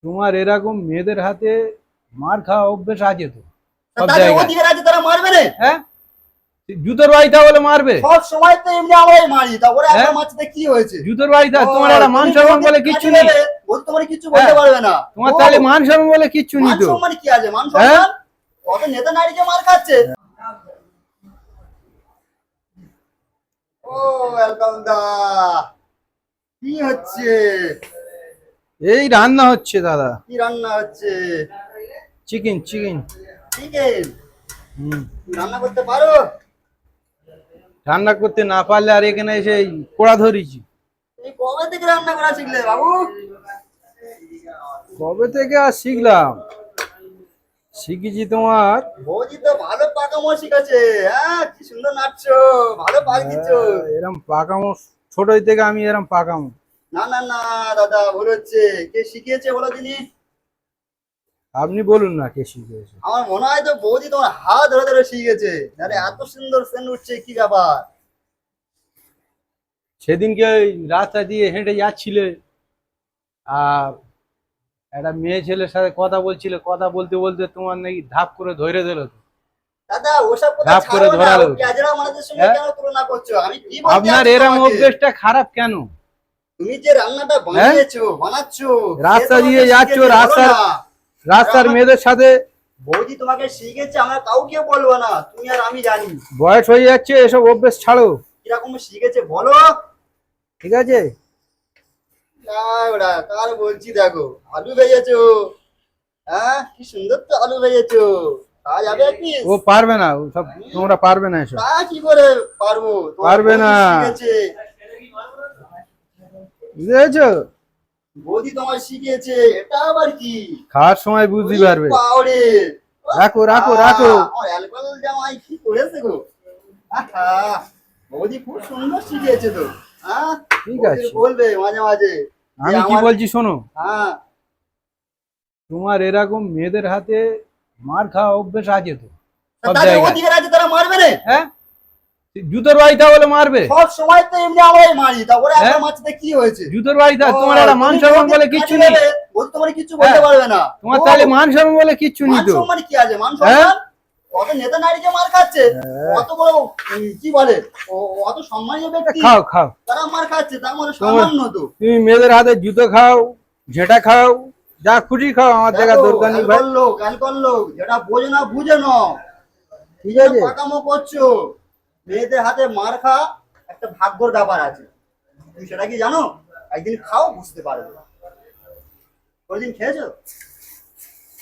তোমার এরকম মেয়েদের হাতে মার খাওয়া অভ্যেস আছে তো সব তাদের জায়গায়। অধিকার আছে, তারা মারবে না। হ্যাঁ, জুতোর বাড়িটা বলে মারবে? সব সময় তো এমনি আমরাই মারি, তা ওরা হ্যাঁ, একটা মারতে কি হয়েছে? জুতোর বাড়িটা ও, তোমার একটা মান তুমি সম্মান বৌদির বলে কাছে কিচ্ছু নেই। নেবে, বৌদি তোমার কিছু বলতে হ্যাঁ, পারবে না। তোমার ও, তাহলে মান সম্মান বলে কিচ্ছু নেই মান তো। সম্মান কি আছে? মান হ্যাঁ, সম্মান কত নেতা নারীকে মার খাচ্ছে। ও ওয়েলকাম দা, কি হচ্ছে? এই রান্না হচ্ছে দাদা। কি রান্না হচ্ছে? Chicken chicken. চিকেন? হুম, রান্না করতে পারো? রান্না করতে না পারলে আর এখানে এসে এই কোড়া ধরেছি। তুমি কবে থেকে রান্না করা শিখলে বাবু? কবে থেকে আর শিখলাম, শিখেছি তোমার বৌদি তো ভালো পাকামো শিখেছে। হ্যাঁ, কি সুন্দর নাচছো, ভালো পাক দিচ্ছ। এরম পাকামো, ছোটই থেকে আমি এরম পাকামো। না না না দাদা, ভুল হচ্ছে। কে শিখিয়েছে বলো দিনি? আপনি বলুন না কে শিখিয়েছে। আমার মনে হয় তো বৌদি তোমার হাত ধরে ধরে শিখেছে। আরে এত সুন্দর সেন্ট উঠছে, কি ব্যাপার? সেদিনকে ওই রাস্তা দিয়ে হেঁটে যাচ্ছিলে আর একটা মেয়ে ছেলের সাথে কথা বলছিলে, কথা বলতে বলতে তোমার নাকি ধাপ করে ধরে দিল তো। দাদা ওসব কথা ধাপ করে ছাড়ো না, ধরালো ও তো। ক্যাজরা মানুষদের সঙ্গে হ্যাঁ, কেন তুলনা করছো? আমি কি বলতে আপনার যাচ্ছি এরম তোমাকে? অভ্যেসটা খারাপ কেন? তুমি যে রান্নাটা হ্যাঁ, বানিয়েছো বানাচ্ছো, রাস্তা সে তোমাকে দিয়ে যাচ্ছ, শিখিয়েছে, বলো রাস্তার না। আর রাস্তার আমার মেয়েদের সাথে বৌদি তোমাকে শিখেছে, আমরা কাউকে বলবো না, তুমি আর আমি জানি। বয়স হয়ে যাচ্ছে, এসব অভ্যেস ছাড়ো। কিরকম শিখেছে বলো? ঠিক আছে? ওরা কার বলছি, দেখো আলু ভেজেছো। হ্যাঁ, কি সুন্দর তো আলু ভেজেছো। খাওয়া যাবে কি? ও পারবে না, ও সব তোমরা পারবে না এসব। তা কি করে পারবো? তোমার পারবে বৌদি না, শিখেছে। বুঝেছো? বৌদি তোমার শিখিয়েছে, এটা আবার কি? খাওয়ার সময় বুঝতে পারবে। পাওরে, রাখো রাখো রাখো। আমার অ্যালকোহল জামাই কি করেছে গো। আহা, বৌদি খুব সুন্দর শিখিয়েছে তো। হ্যাঁ, ঠিক বৌদির আছে, বলবে মাঝে মাঝে যে আমি কি আমার। বলছি শোনো, হ্যাঁ, তোমার এরকম মেয়েদের হাতে মার খাওয়া অভ্যেস আছে তো সব তাদের জায়গায়। অধিকার আছে, তারা মারবে না। হ্যাঁ, জুতোর বাড়িটা বলে মারবে? সব সময় তো এমনি আমরাই মারি, তা ওরা হ্যাঁ, একটা মারতে কি হয়েছে? জুতোর বাড়িটা ও, তোমার একটা মান তুমি সম্মান বৌদির বলে কাছে কিচ্ছু নেই। নেবে, বৌদি তোমার কিছু হ্যাঁ, বলতে পারবে না। তোমার ও, তাহলে মান সম্মান বলে কিচ্ছু নেই মান তো। সম্মান কি আছে? মান হ্যাঁ, সম্মান কত নেতা নারীকে মার খাচ্ছে। কত বড় কি বলে, ও অত সম্মানীয় ব্যক্তি, খাও খাও। তারা মার খাচ্ছে, তার মানে তোমার সামান্য তো। তুমি মেয়েদের হাতে জুতো খাও, ঝেঁটা খাও, যা খুশি খাও, আমার দেখা দেখো দরকার নেই ভাই। অ্যালকোহল লোক যেটা বোঝে না বুঝে ন, ঠিক যে আছে? পাকামো করছো। মেয়েদের হাতে মার খা একটা ভাগ্যর ব্যাপার আছে, তুমি সেটা কি জানো? একদিন খাও, বুঝতে পারবে। কোনদিন খেয়েছো?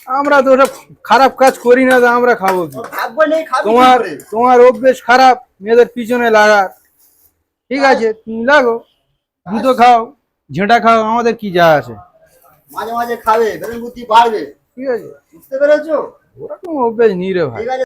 আমরা তো ওসব খারাপ কাজ করি না, তো আমরা খাবো কি? ওর ভাগ্য নেই, খাবি কি তোমার করে? তোমার অভ্যেস খারাপ মেয়েদের পিছনে লাগার। ঠিক আছে, তুমি লাগো, জুতো খাও, ঝেঁটা খাও, আমাদের কি যা আছে। মাঝে মাঝে খাবে, বেতন বুদ্ধি বাড়বে। ঠিক আছে, বুঝতে পেরেছো? ওরকম অভ্যেস নিয়ে রে ভাই। ঠিক আছে।